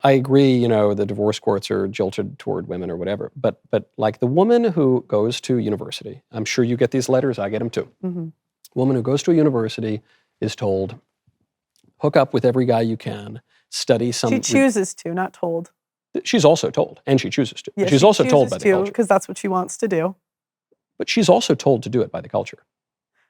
I agree, the divorce courts are jilted toward women or whatever, but like the woman who goes to university, I'm sure you get these letters, I get them too. Mm-hmm. Woman who goes to a university is told, hook up with every guy you can, study some... She chooses to, not told. She's also told, and she chooses to. Yeah, she's also told by the culture. Because that's what she wants to do. But she's also told to do it by the culture.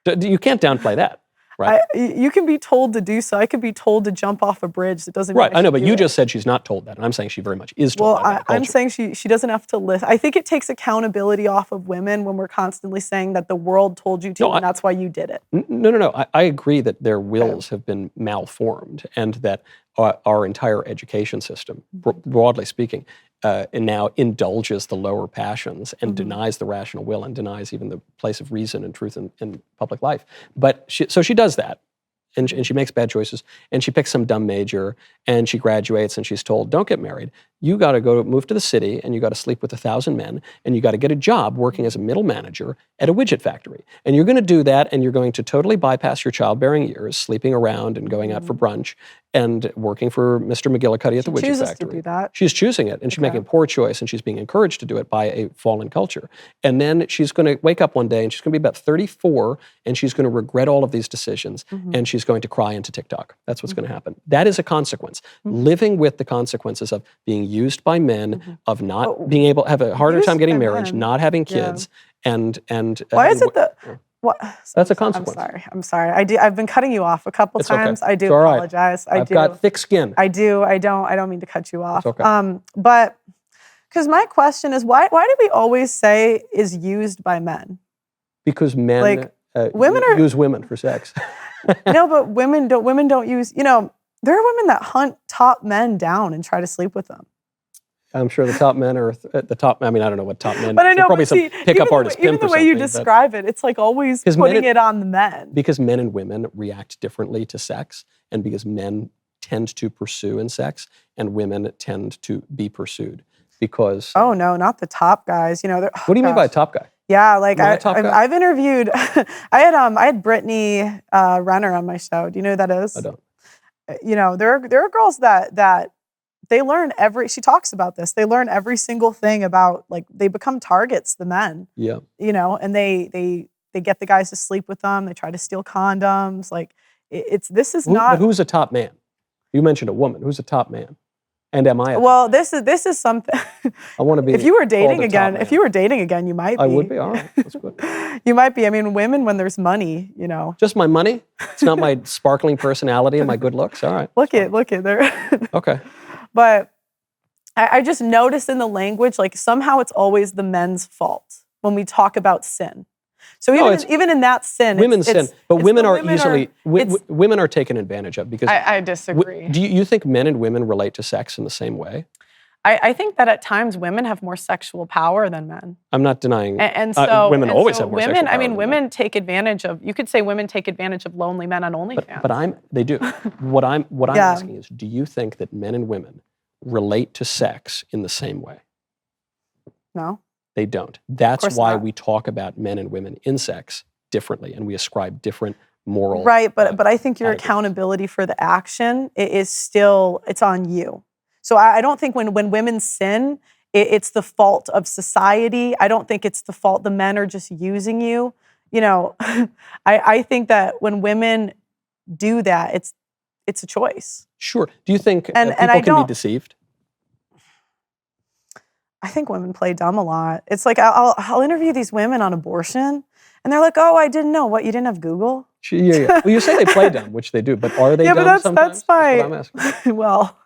You can't downplay that. Right. You can be told to do so. I could be told to jump off a bridge. That doesn't mean right. I know, but you just said she's not told that, and I'm saying she very much is told that. Well, I'm saying she doesn't have to listen. I think it takes accountability off of women when we're constantly saying that the world told you to, and that's why you did it. No. I agree that their wills have been malformed, and that our entire education system, broadly speaking, and now indulges the lower passions and denies the rational will and denies even the place of reason and truth in public life. But so she does that, and she makes bad choices, and she picks some dumb major, and she graduates, and she's told, don't get married. You got to move to the city, and you got to sleep with 1,000 men, and you got to get a job working as a middle manager at a widget factory. And you're going to do that, and you're going to totally bypass your childbearing years, sleeping around and going out for brunch, and working for Mr. McGillicuddy at the widget factory. She chooses to do that. She's choosing it, and she's making a poor choice, and she's being encouraged to do it by a fallen culture. And then she's going to wake up one day, and she's going to be about 34, and she's going to regret all of these decisions, and she's going to cry into TikTok. That's what's going to happen. That is a consequence. Living with the consequences of being used by men, of not being able to have a harder time getting married, not having kids, and why is it that... What? That's a consequence. I'm sorry. I've been cutting you off a couple times. Okay. I do apologize. I've got thick skin. I don't mean to cut you off. It's okay. But because my question is, why do we always say is used by men? Because men women use women for sex. No, but women don't use. There are women that hunt top men down and try to sleep with them. I'm sure the top men are at the top. I mean, I don't know what top men. But I know, probably some pickup artist pimp or something. Even the way you describe it, it's like always putting it on the men. Because men and women react differently to sex, and because men tend to pursue in sex, and women tend to be pursued. Because oh no, not the top guys. What do you mean by a top guy? Yeah, like I've interviewed. I had Brittany Renner on my show. Do you know who that is? I don't. There are girls that. They learn she talks about this. They learn every single thing about, they become targets, the men. Yeah. And they get the guys to sleep with them. They try to steal condoms. But who's a top man? You mentioned a woman. Who's a top man? And am I? This is something. I want to be. If you were dating again, you might be. I would be. All right, that's good. You might be. I mean, women, when there's money, Just my money? It's not my sparkling personality and my good looks. All right. Look at there. Okay. But I just noticed in the language, somehow it's always the men's fault when we talk about sin. So even in that sin, women sin, but women are usually women are taken advantage of because I disagree. Do you think men and women relate to sex in the same way? I think that at times women have more sexual power than men. I'm not denying. And so women always have more sexual power. I mean, women take advantage of. You could say women take advantage of lonely men on OnlyFans. But they do. What I'm asking is, do you think that men and women relate to sex in the same way? No. They don't. That's why we talk about men and women in sex differently, and we ascribe different moral. Right, but I think your accountability for the action it's on you. So I don't think when women sin, it's the fault of society. I don't think it's the fault the men are just using you. I think that when women do that, it's a choice. Sure. Do you think people can be deceived? I think women play dumb a lot. It's like I'll interview these women on abortion, and they're like, "Oh, I didn't know. What, you didn't have Google?" Yeah. Well, you say they play dumb, which they do, but are they dumb sometimes? That's my. That's what I'm asking. Well,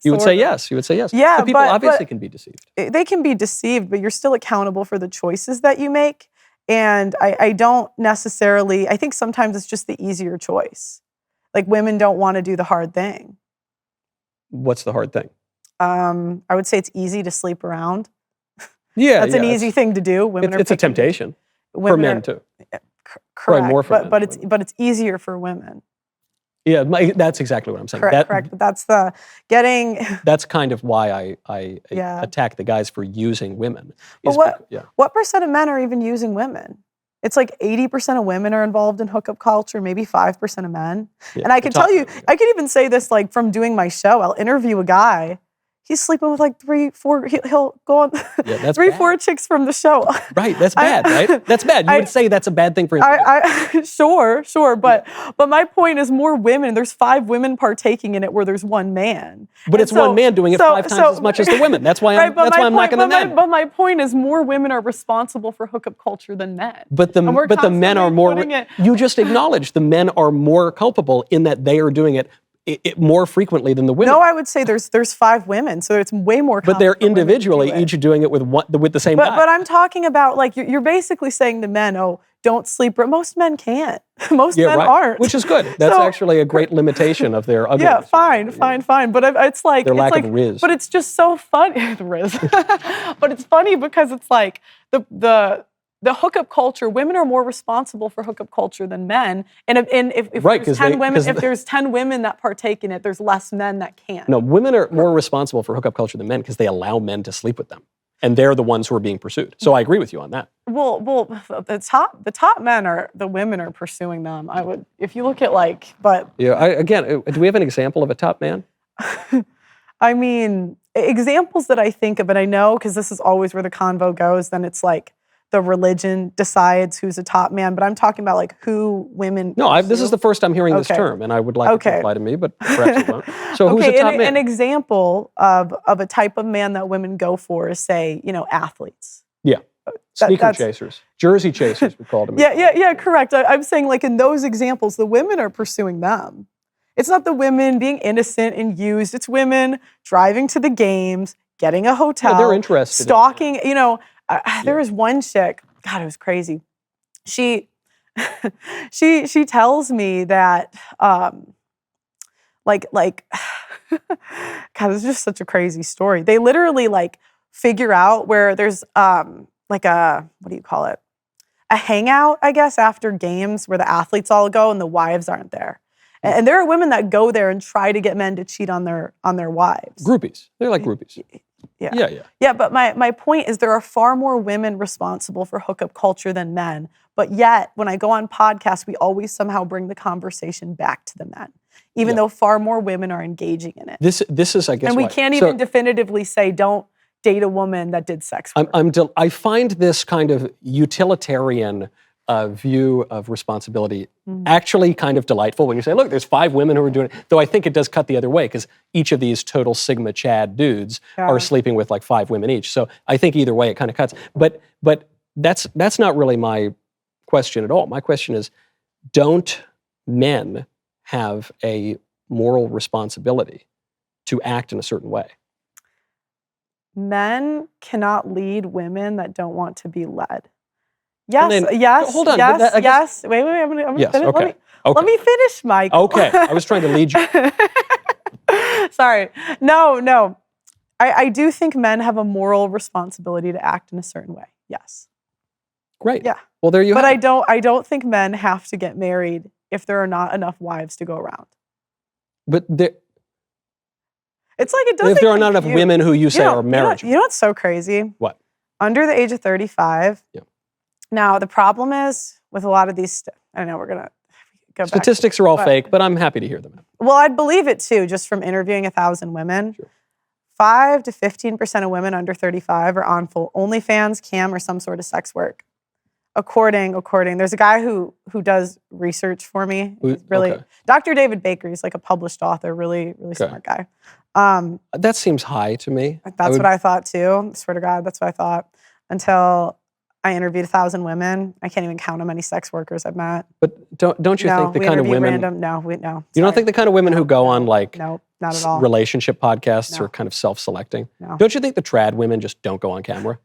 you would say yes. Yeah, so people obviously can be deceived. They can be deceived, but you're still accountable for the choices that you make. And I don't necessarily. I think sometimes it's just the easier choice. Like women don't want to do the hard thing. What's the hard thing? I would say it's easy to sleep around. Yeah, that's an easy thing to do. Women it's a temptation for men too. Correct, more for but it's easier for women. Yeah, that's exactly what I'm saying. Correct. But that's the getting. That's kind of why I attack the guys for using women. What percent of men are even using women? It's like 80% of women are involved in hookup culture, maybe 5% of men. Yeah, And I the can top tell you, men, yeah. I could even say this like from doing my show. I'll interview a guy. He's sleeping with like 3, 4, he'll go on Yeah, that's 3, bad. 4 chicks from the show. Right, that's bad, right? That's bad. You would say that's a bad thing for him to do. Sure. But my point is more women. There's 5 women partaking in it where there's 1 man. But it's one man doing it 5 times as much as the women. That's why I'm knocking the men. But my point is more women are responsible for hookup culture than men. But the men are more. You just acknowledged the men are more culpable in that they are doing it more frequently than the women. No, I would say there's 5 women, so it's way more common. But they're for women to individually do it. each doing it with the same guy. But I'm talking about like you're basically saying to men, oh, don't sleep. Most men can't. Most men aren't. Which is good. That's actually a great limitation of their ugliness. Yeah, fine. But it's like their lack of riz. But it's just so funny. The riz. But it's funny because it's like the hookup culture. Women are more responsible for hookup culture than men. And if there's 10 women, if there's 10 women that partake in it, there's less men that can't. No, women are more responsible for hookup culture than men because they allow men to sleep with them. And they're the ones who are being pursued. So I agree with you on that. Well, the top men are the women are pursuing them. I would, if you look at do we have an example of a top man? I mean, examples that I think of, and I know because this is always where the convo goes. Then it's like the religion decides who's a top man. But I'm talking about like who women. No, this is the first I'm hearing this term, and I would like it to apply to me, but perhaps it won't. So who's a top man? An example of a type of man that women go for is, say, athletes. Yeah. Sneaker chasers, jersey chasers, we call them. Yeah, correct. I'm saying like in those examples, the women are pursuing them. It's not the women being innocent and used. It's women driving to the games, getting a hotel. Yeah, they're interested. Stalking. There was one chick. God, it was crazy. She tells me that God, this is just such a crazy story. They literally like figure out where there's like a, what do you call it? A hangout, I guess, after games where the athletes all go and the wives aren't there. And there are women that go there and try to get men to cheat on their wives. Groupies. They're like groupies. Yeah, but my point is there are far more women responsible for hookup culture than men. But yet, when I go on podcasts, we always somehow bring the conversation back to the men, even though far more women are engaging in it. This is, I guess, and we can't even definitively say don't date a woman that did sex work. I find this kind of utilitarian view of responsibility actually kind of delightful when you say, look, there's 5 women who are doing it. Though I think it does cut the other way because each of these total Sigma Chad dudes are sleeping with like 5 women each. So I think either way it kind of cuts. But that's not really my question at all. My question is, don't men have a moral responsibility to act in a certain way? Men cannot lead women that don't want to be led. Yes. Hold on. Yes. Wait. I'm gonna yes, finish. okay. Let me finish, Michael. Okay. I was trying to lead you. Sorry. No. I do think men have a moral responsibility to act in a certain way. Yes. Great. Yeah. Well, there you have it. But I don't think men have to get married if there are not enough wives to go around. But it's like it doesn't. If there are not enough women who you say are marriageable. You know what's so crazy? What? Under the age of 35. Yeah. Now, the problem is with a lot of these, I know we're going to go back. Statistics are all fake, but I'm happy to hear them. Well, I'd believe it too, just from interviewing 1,000 women. Sure. 5 to 15% of women under 35 are on full OnlyFans, cam, or some sort of sex work. According, there's a guy who does research for me. He's really, Dr. David Baker, he's like a published author, really smart guy. That seems high to me. That's what I thought too. I swear to God, that's what I thought. Until I interviewed 1,000 women. I can't even count how many sex workers I've met. But don't you think the kind of women? No. You don't think the kind of women who go on like not at all. relationship podcasts are kind of self-selecting? No. Don't you think the trad women just don't go on camera?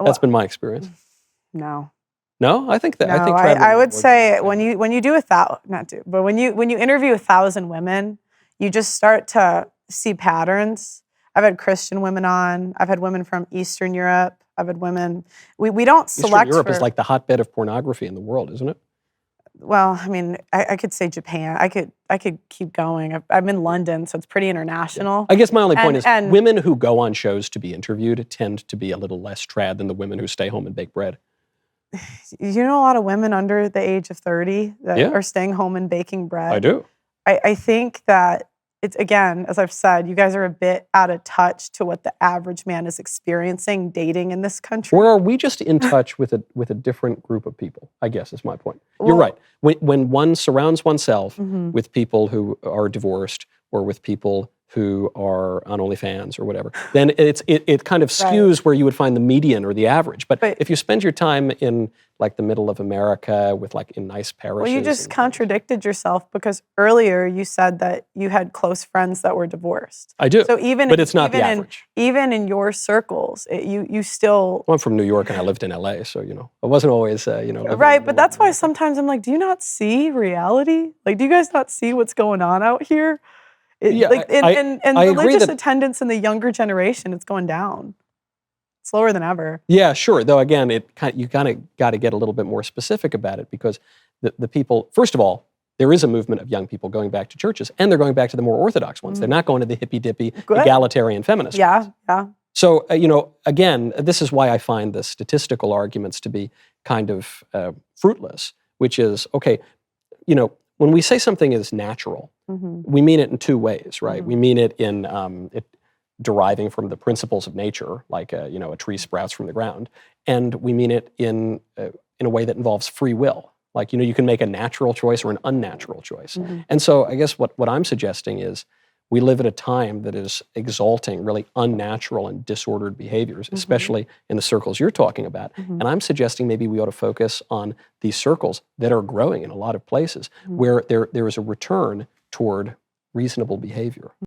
That's been my experience. No. No, I think that. No, I think I would say when you do when you interview 1,000 women, you just start to see patterns. I've had Christian women on. I've had women from Eastern Europe. I've had women. We don't select. Eastern Europe is like the hotbed of pornography in the world, isn't it? Well, I mean, I could say Japan. I could keep going. I'm in London, so it's pretty international. Yeah. I guess my only point is women who go on shows to be interviewed tend to be a little less trad than the women who stay home and bake bread. You know a lot of women under the age of 30 that Yeah. are staying home and baking bread. I do. I think that it's, again, as I've said, you guys are a bit out of touch to what the average man is experiencing dating in this country. Or are we just in touch with a different group of people, I guess is my point. You're Well- right. When one surrounds oneself Mhm. with people who are divorced or with people who are on OnlyFans or whatever, then it kind of skews where you would find the median or the average. But if you spend your time in like the middle of America with like in nice parishes. Well, you just contradicted yourself because earlier you said that you had close friends that were divorced. I do. So even but it's not the average. Even in your circles, you still. Well, I'm from New York and I lived in LA, so I wasn't always Right, but that's why sometimes I'm like, do you not see reality? Like, do you guys not see what's going on out here? Yeah, and I agree religious that- attendance in the younger generation, it's going down. Slower than ever. Yeah, sure. Though again, you kind of got to get a little bit more specific about it because the people, first of all, there is a movement of young people going back to churches, and they're going back to the more orthodox ones. They're not going to the hippy-dippy, egalitarian feminist ones. Yeah. So, again, this is why I find the statistical arguments to be kind of fruitless, which is, okay, when we say something is natural, we mean it in two ways, right? We mean it in it deriving from the principles of nature, like a tree sprouts from the ground, and we mean it in a way that involves free will. Like, you can make a natural choice or an unnatural choice. And so I guess what I'm suggesting is we live at a time that is exalting really unnatural and disordered behaviors, especially in the circles you're talking about. And I'm suggesting maybe we ought to focus on these circles that are growing in a lot of places where there is a return toward reasonable behavior.